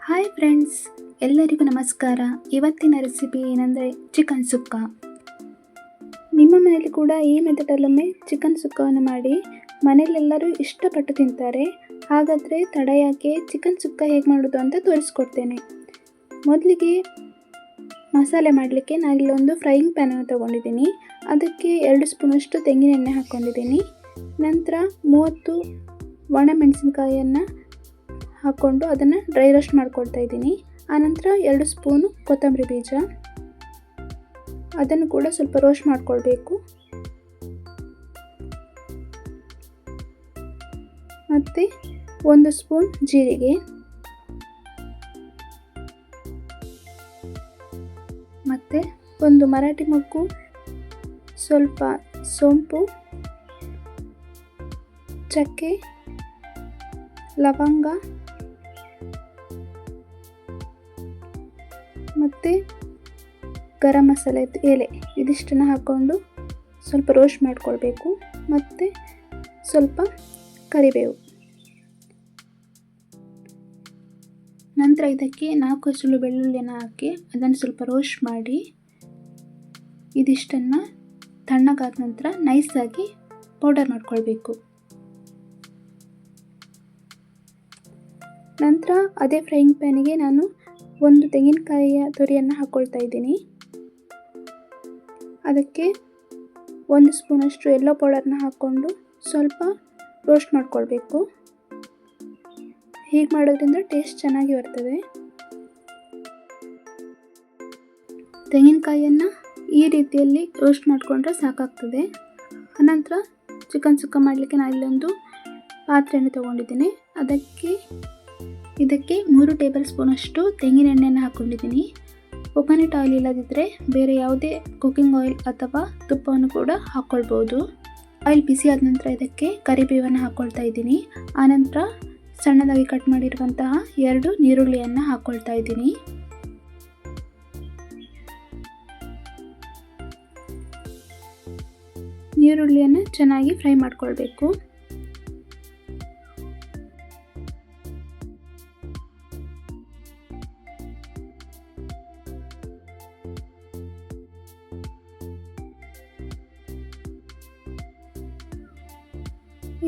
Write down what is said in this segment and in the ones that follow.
Hi friends, ಎಲ್ಲರಿಗೂ ನಮಸ್ಕಾರ. ಇವತ್ತಿನ ರೆಸಿಪಿ ಏನಂದರೆ ಚಿಕನ್ ಸುಕ್ಕ. ನಿಮ್ಮ ಮನೆಯಲ್ಲಿ ಕೂಡ ಈ ಮೆಥಡಲ್ಲೊಮ್ಮೆ ಚಿಕನ್ ಸುಕ್ಕವನ್ನು ಮಾಡಿ ಮನೆಯಲ್ಲೆಲ್ಲರೂ ಇಷ್ಟಪಟ್ಟು ತಿಂತಾರೆ. ಹಾಗಾದರೆ ತಡ ಯಾಕೆ, ಚಿಕನ್ ಸುಕ್ಕ ಹೇಗೆ ಮಾಡೋದು ಅಂತ ತೋರಿಸ್ಕೊಡ್ತೇನೆ. ಮೊದಲಿಗೆ ಮಸಾಲೆ ಮಾಡಲಿಕ್ಕೆ ನಾನಿಲ್ಲೊಂದು ಫ್ರೈಯಿಂಗ್ ಪ್ಯಾನನ್ನು ತೊಗೊಂಡಿದ್ದೀನಿ. ಅದಕ್ಕೆ 2 ಸ್ಪೂನಷ್ಟು ತೆಂಗಿನ ಎಣ್ಣೆ ಹಾಕ್ಕೊಂಡಿದ್ದೀನಿ. ನಂತರ 30 ಒಣಮೆಣಸಿನಕಾಯಿಯನ್ನು ಹಾಕ್ಕೊಂಡು ಅದನ್ನು ಡ್ರೈ ರೋಸ್ಟ್ ಮಾಡ್ಕೊಳ್ತಾ ಇದ್ದೀನಿ. ಆನಂತರ 2 ಸ್ಪೂನು ಕೊತ್ತಂಬರಿ ಬೀಜ, ಅದನ್ನು ಕೂಡ ಸ್ವಲ್ಪ ರೋಸ್ಟ್ ಮಾಡ್ಕೊಳ್ಬೇಕು. ಮತ್ತು 1 ಸ್ಪೂನ್ ಜೀರಿಗೆ, ಮತ್ತು 1 ಮರಾಠಿ ಮೊಗ್ಗು, ಸ್ವಲ್ಪ ಸೋಂಪು, ಚಕ್ಕೆ, ಲವಂಗ ಮತ್ತು ಗರಂ ಮಸಾಲೆ ಎಲೆ, ಇದಿಷ್ಟನ್ನು ಹಾಕ್ಕೊಂಡು ಸ್ವಲ್ಪ ರೋಸ್ಟ್ ಮಾಡ್ಕೊಳ್ಬೇಕು. ಮತ್ತು ಸ್ವಲ್ಪ ಕರಿಬೇವು. ನಂತರ ಇದಕ್ಕೆ 4 ಹಸಿರು ಬೆಳ್ಳುಳ್ಳಿಯನ್ನು ಹಾಕಿ ಅದನ್ನು ಸ್ವಲ್ಪ ರೋಸ್ಟ್ ಮಾಡಿ ಇದಿಷ್ಟನ್ನು ತಣ್ಣಗಾದ ನಂತರ ನೈಸಾಗಿ ಪೌಡರ್ ಮಾಡ್ಕೊಳ್ಬೇಕು. ನಂತರ ಅದೇ ಫ್ರೈಯಿಂಗ್ ಪ್ಯಾನಿಗೆ ನಾನು 1 ತೆಂಗಿನಕಾಯಿಯ ತುರಿಯನ್ನು ಹಾಕ್ಕೊಳ್ತಾ ಇದ್ದೀನಿ. ಅದಕ್ಕೆ 1 ಸ್ಪೂನಷ್ಟು ಯೆಲ್ಲೋ ಪೌಡರ್ನ ಹಾಕ್ಕೊಂಡು ಸ್ವಲ್ಪ ರೋಸ್ಟ್ ಮಾಡ್ಕೊಳ್ಬೇಕು. ಹೀಗೆ ಮಾಡೋದ್ರಿಂದ ಟೇಸ್ಟ್ ಚೆನ್ನಾಗಿ ಬರ್ತದೆ. ತೆಂಗಿನಕಾಯಿಯನ್ನು ಈ ರೀತಿಯಲ್ಲಿ ರೋಸ್ಟ್ ಮಾಡಿಕೊಂಡ್ರೆ ಸಾಕಾಗ್ತದೆ. ಅನಂತರ ಚಿಕನ್ ಸುಕ್ಕ ಮಾಡಲಿಕ್ಕೆ ನಾನು ಇಲ್ಲೊಂದು ಪಾತ್ರೆಯನ್ನು ತೊಗೊಂಡಿದ್ದೀನಿ. ಇದಕ್ಕೆ 3 ಟೇಬಲ್ ಸ್ಪೂನಷ್ಟು ತೆಂಗಿನ ಎಣ್ಣೆಯನ್ನು ಹಾಕ್ಕೊಂಡಿದ್ದೀನಿ. ಕೊಕೊನಟ್ ಆಯಿಲ್ ಇಲ್ಲದಿದ್ದರೆ ಬೇರೆ ಯಾವುದೇ ಕುಕ್ಕಿಂಗ್ ಆಯಿಲ್ ಅಥವಾ ತುಪ್ಪವನ್ನು ಕೂಡ ಹಾಕ್ಕೊಳ್ಬೋದು. ಆಯಿಲ್ ಬಿಸಿ ಆದ ನಂತರ ಇದಕ್ಕೆ ಕರಿಬೇವನ್ನು ಹಾಕ್ಕೊಳ್ತಾ ಇದ್ದೀನಿ. ಆನಂತರ ಸಣ್ಣದಾಗಿ ಕಟ್ ಮಾಡಿರುವಂತಹ 2 ಈರುಳ್ಳಿಯನ್ನು ಹಾಕ್ಕೊಳ್ತಾ ಇದ್ದೀನಿ. ಈರುಳ್ಳಿಯನ್ನು ಚೆನ್ನಾಗಿ ಫ್ರೈ ಮಾಡ್ಕೊಳ್ಬೇಕು.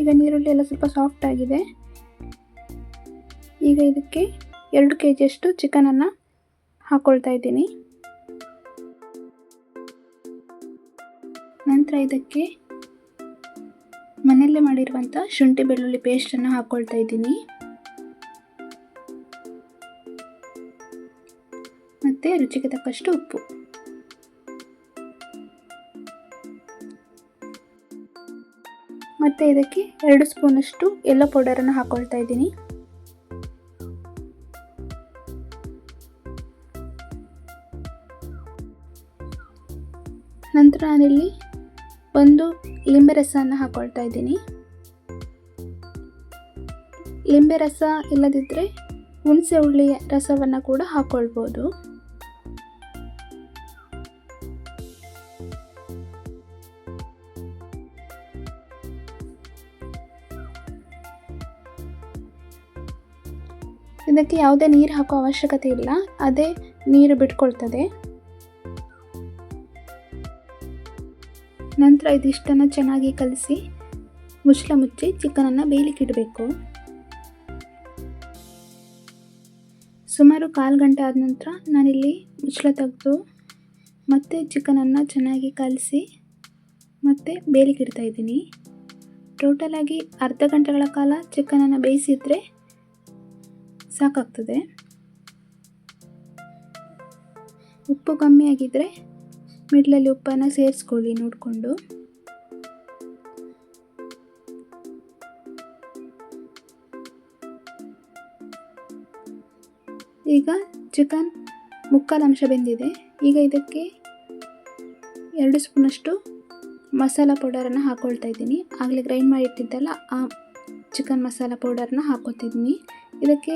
ಈಗ ಈರುಳ್ಳಿ ಎಲ್ಲ ಸ್ವಲ್ಪ ಸಾಫ್ಟ್ ಆಗಿದೆ. ಈಗ ಇದಕ್ಕೆ 2 kgಯಷ್ಟು ಚಿಕನನ್ನು ಹಾಕ್ಕೊಳ್ತಾ ಇದ್ದೀನಿ. ನಂತರ ಇದಕ್ಕೆ ಮನೆಯಲ್ಲೇ ಮಾಡಿರುವಂಥ ಶುಂಠಿ ಬೆಳ್ಳುಳ್ಳಿ ಪೇಸ್ಟನ್ನು ಹಾಕ್ಕೊಳ್ತಾ ಇದ್ದೀನಿ. ಮತ್ತು ರುಚಿಗೆ ತಕ್ಕಷ್ಟು ಉಪ್ಪು. ಮತ್ತು ಇದಕ್ಕೆ 2 ಸ್ಪೂನಷ್ಟು ಯೆಲ್ಲೋ ಪೌಡರನ್ನು ಹಾಕ್ಕೊಳ್ತಾ ಇದ್ದೀನಿ. ನಂತರ ನಾನಿಲ್ಲಿ 1 ಲಿಂಬೆ ರಸವನ್ನು ಹಾಕ್ಕೊಳ್ತಾ ಇದ್ದೀನಿ. ಲಿಂಬೆ ರಸ ಇಲ್ಲದಿದ್ದರೆ ಹುಣಸೆ ಹುಳಿಯ ರಸವನ್ನು ಕೂಡ ಹಾಕ್ಕೊಳ್ಬೋದು. ಇದಕ್ಕೆ ಯಾವುದೇ ನೀರು ಹಾಕೋ ಅವಶ್ಯಕತೆ ಇಲ್ಲ, ಅದೇ ನೀರು ಬಿಟ್ಕೊಳ್ತದೆ. ನಂತರ ಇದಿಷ್ಟನ್ನು ಚೆನ್ನಾಗಿ ಕಲಸಿ ಮುಚ್ಚಳ ಮುಚ್ಚಿ ಚಿಕನನ್ನು ಬೇಯಲಿಕ್ಕೆ ಇಡಬೇಕು. ಸುಮಾರು 1/4 ಗಂಟೆ ಆದ ನಂತರ ನಾನಿಲ್ಲಿ ಮುಚ್ಚಳ ತೆಗೆದು ಮತ್ತೆ ಚಿಕನನ್ನು ಚೆನ್ನಾಗಿ ಕಲಸಿ ಮತ್ತೆ ಬೇಯಲಿಕ್ಕೆ ಇಡ್ತಾ ಇದ್ದೀನಿ. ಟೋಟಲಾಗಿ ಅರ್ಧ ಗಂಟೆಗಳ ಕಾಲ ಚಿಕನನ್ನು ಬೇಯಿಸಿದರೆ ಸಾಕಾಗ್ತದೆ. ಉಪ್ಪು ಕಮ್ಮಿ ಆಗಿದ್ದರೆ ಮಿಡ್ಲಲ್ಲಿ ಉಪ್ಪನ್ನು ಸೇರಿಸ್ಕೊಳ್ಳಿ ನೋಡಿಕೊಂಡು. ಈಗ ಚಿಕನ್ 3/4 ಅಂಶ ಬೆಂದಿದೆ. ಈಗ ಇದಕ್ಕೆ 2 ಸ್ಪೂನಷ್ಟು ಮಸಾಲ ಪೌಡರನ್ನು ಹಾಕ್ಕೊಳ್ತಾ ಇದ್ದೀನಿ. ಆಗಲೇ ಗ್ರೈಂಡ್ ಮಾಡಿ ಇಟ್ಟಿದ್ದಲ್ಲ ಆ ಚಿಕನ್ ಮಸಾಲ ಪೌಡರನ್ನ ಹಾಕ್ಕೊತಿದ್ದೀನಿ. ಇದಕ್ಕೆ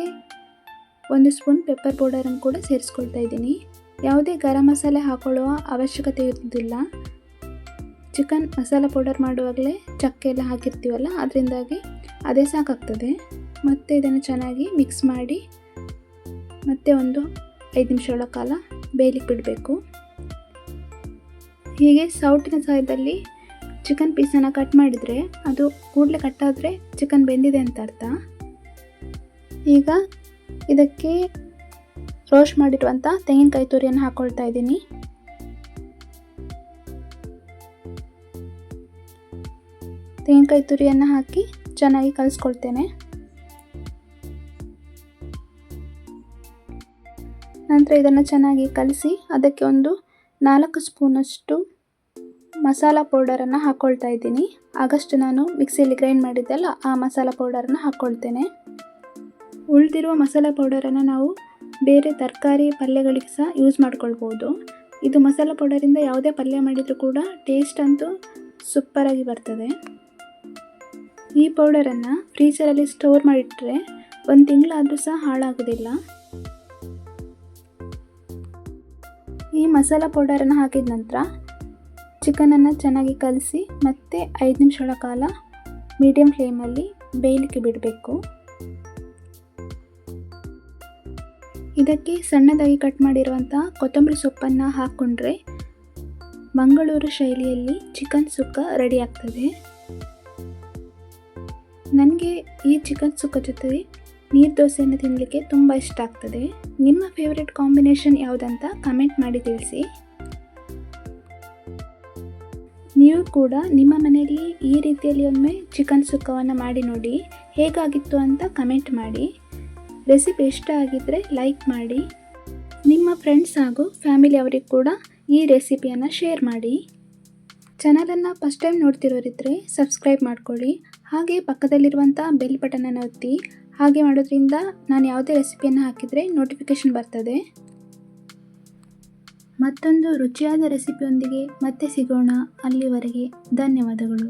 1 ಸ್ಪೂನ್ ಪೆಪ್ಪರ್ ಪೌಡರನ್ನು ಕೂಡ ಸೇರಿಸ್ಕೊಳ್ತಾ ಇದ್ದೀನಿ. ಯಾವುದೇ ಗರಂ ಮಸಾಲೆ ಹಾಕೊಳ್ಳುವ ಅವಶ್ಯಕತೆ ಇರೋದಿಲ್ಲ. ಚಿಕನ್ ಮಸಾಲ ಪೌಡರ್ ಮಾಡುವಾಗಲೇ ಚಕ್ಕೆ ಎಲ್ಲ ಹಾಕಿರ್ತೀವಲ್ಲ, ಅದರಿಂದಾಗಿ ಅದೇ ಸಾಕಾಗ್ತದೆ. ಮತ್ತು ಇದನ್ನು ಚೆನ್ನಾಗಿ ಮಿಕ್ಸ್ ಮಾಡಿ ಮತ್ತೆ ಒಂದು 5 ನಿಮಿಷಗಳ ಕಾಲ ಬೇಯಲಿಕ್ಕೆ ಬಿಡಬೇಕು. ಹೀಗೆ ಸೌಟಿನ ಸಹಾಯದಲ್ಲಿ ಚಿಕನ್ ಪೀಸನ್ನು ಕಟ್ ಮಾಡಿದರೆ ಅದು ಕೂಡಲೇ ಕಟ್ಟಾದರೆ ಚಿಕನ್ ಬೆಂದಿದೆ ಅಂತ ಅರ್ಥ. ಈಗ ಇದಕ್ಕೆ ರೋಸ್ಟ್ ಮಾಡಿರುವಂಥ ತೆಂಗಿನಕಾಯಿ ತುರಿಯನ್ನು ಹಾಕ್ಕೊಳ್ತಾ ಇದ್ದೀನಿ. ತೆಂಗಿನಕಾಯಿ ತುರಿಯನ್ನು ಹಾಕಿ ಚೆನ್ನಾಗಿ ಕಲಿಸ್ಕೊಳ್ತೇನೆ. ನಂತರ ಇದನ್ನು ಚೆನ್ನಾಗಿ ಕಲಸಿ ಅದಕ್ಕೆ ಒಂದು 4 ಸ್ಪೂನಷ್ಟು ಮಸಾಲ ಪೌಡರನ್ನು ಹಾಕ್ಕೊಳ್ತಾ ಇದ್ದೀನಿ. ಆಗಷ್ಟು ನಾನು ಮಿಕ್ಸಿಯಲ್ಲಿ ಗ್ರೈಂಡ್ ಮಾಡಿದ್ದೆಲ್ಲ ಆ ಮಸಾಲ ಪೌಡರನ್ನು ಹಾಕ್ಕೊಳ್ತೇನೆ. ಉಳಿದಿರುವ ಮಸಾಲ ಪೌಡರನ್ನು ನಾವು ಬೇರೆ ತರಕಾರಿ ಪಲ್ಯಗಳಿಗೆ ಸಹ ಯೂಸ್ ಮಾಡ್ಕೊಳ್ಬೋದು. ಇದು ಮಸಾಲ ಪೌಡರಿಂದ ಯಾವುದೇ ಪಲ್ಯ ಮಾಡಿದರೂ ಕೂಡ ಟೇಸ್ಟ್ ಅಂತೂ ಸೂಪರಾಗಿ ಬರ್ತದೆ. ಈ ಪೌಡರನ್ನು ಫ್ರೀಜರಲ್ಲಿ ಸ್ಟೋರ್ ಮಾಡಿಟ್ಟರೆ 1 ತಿಂಗಳಾದರೂ ಸಹ ಹಾಳಾಗೋದಿಲ್ಲ. ಈ ಮಸಾಲ ಪೌಡರನ್ನು ಹಾಕಿದ ನಂತರ ಚಿಕನನ್ನು ಚೆನ್ನಾಗಿ ಕಲಸಿ ಮತ್ತೆ 5 ನಿಮಿಷಗಳ ಕಾಲ ಮೀಡಿಯಂ ಫ್ಲೇಮಲ್ಲಿ ಬೇಯಲಿಕ್ಕೆ ಬಿಡಬೇಕು. ಇದಕ್ಕೆ ಸಣ್ಣದಾಗಿ ಕಟ್ ಮಾಡಿರುವಂಥ ಕೊತ್ತಂಬರಿ ಸೊಪ್ಪನ್ನು ಹಾಕ್ಕೊಂಡ್ರೆ ಮಂಗಳೂರು ಶೈಲಿಯಲ್ಲಿ ಚಿಕನ್ ಸುಕ್ಕ ರೆಡಿ ಆಗ್ತದೆ. ನನಗೆ ಈ ಚಿಕನ್ ಸುಕ್ಕ ಜೊತೆ ನೀರು ದೋಸೆಯನ್ನು ತಿನ್ನಲಿಕ್ಕೆ ತುಂಬ ಇಷ್ಟ ಆಗ್ತದೆ. ನಿಮ್ಮ ಫೇವ್ರೆಟ್ ಕಾಂಬಿನೇಷನ್ ಯಾವುದಂತ ಕಮೆಂಟ್ ಮಾಡಿ ತಿಳಿಸಿ. ನೀವು ಕೂಡ ನಿಮ್ಮ ಮನೆಯಲ್ಲಿ ಈ ರೀತಿಯಲ್ಲಿ ಒಮ್ಮೆ ಚಿಕನ್ ಸುಕ್ಕವನ್ನು ಮಾಡಿ ನೋಡಿ, ಹೇಗಾಗಿತ್ತು ಅಂತ ಕಮೆಂಟ್ ಮಾಡಿ. ರೆಸಿಪಿ ಇಷ್ಟ ಆಗಿದ್ದರೆ ಲೈಕ್ ಮಾಡಿ. ನಿಮ್ಮ ಫ್ರೆಂಡ್ಸ್ ಹಾಗೂ ಫ್ಯಾಮಿಲಿ ಅವರಿಗೆ ಕೂಡ ಈ ರೆಸಿಪಿಯನ್ನು ಶೇರ್ ಮಾಡಿ. ಚಾನಲನ್ನು ಫಸ್ಟ್ ಟೈಮ್ ನೋಡ್ತಿರೋರಿದ್ದರೆ ಸಬ್ಸ್ಕ್ರೈಬ್ ಮಾಡ್ಕೊಳ್ಳಿ. ಹಾಗೆ ಪಕ್ಕದಲ್ಲಿರುವಂಥ ಬೆಲ್ ಬಟನನ್ನು ಒತ್ತಿ. ಹಾಗೆ ಮಾಡೋದ್ರಿಂದ ನಾನು ಯಾವುದೇ ರೆಸಿಪಿಯನ್ನು ಹಾಕಿದರೆ ನೋಟಿಫಿಕೇಷನ್ ಬರ್ತದೆ. ಮತ್ತೊಂದು ರುಚಿಯಾದ ರೆಸಿಪಿಯೊಂದಿಗೆ ಮತ್ತೆ ಸಿಗೋಣ. ಅಲ್ಲಿವರೆಗೆ ಧನ್ಯವಾದಗಳು.